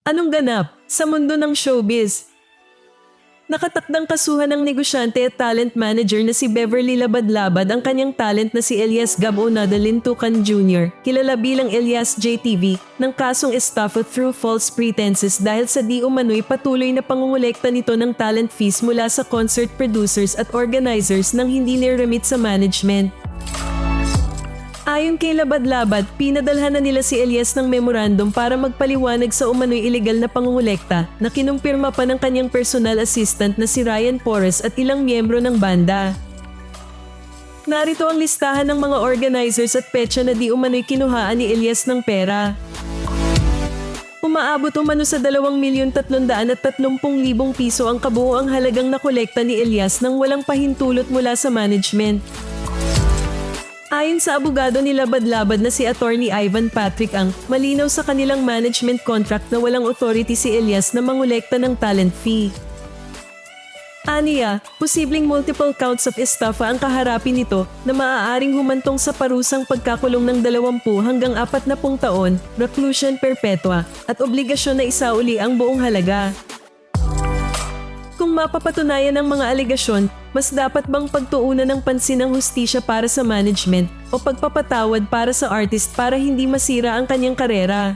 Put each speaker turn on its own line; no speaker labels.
Anong ganap sa mundo ng showbiz? Nakatakdang kasuhan ng negosyante at talent manager na si Beverly Labad-Labad ang kanyang talent na si Elias Gab Dalintukan Jr., kilala bilang Elias JTV, ng kasong estafa through false pretenses dahil sa di umano'y patuloy na pangungulekta nito ng talent fees mula sa concert producers at organizers nang hindi niremit sa management. Ayon kay Labad-Labad, pinadalhan na nila si Elias ng memorandum para magpaliwanag sa umano'y ilegal na pangungulekta na kinumpirma pa ng kanyang personal assistant na si Ryan Porres at ilang miyembro ng banda. Narito ang listahan ng mga organizers at petsa na di umano'y kinuhaan ni Elias ng pera. Umaabot umano sa 2,330,000 piso ang kabuoang halagang nakolekta ni Elias nang walang pahintulot mula sa management. Ayon sa abogado ni Labad-Labad na si Attorney Ivan Patrick Ang, malinaw sa kanilang management contract na walang authority si Elias na mangolekta ng talent fee. Aniya, posibleng multiple counts of estafa ang kaharapin nito na maaaring humantong sa parusang pagkakulong ng 20 hanggang 40 taon, reclusion perpetua, at obligasyon na isauli ang buong halaga. Kung mapapatunayan ang mga alegasyon, mas dapat bang pagtuunan ng pansin ng hustisya para sa management o pagpapatawad para sa artist para hindi masira ang kanyang karera?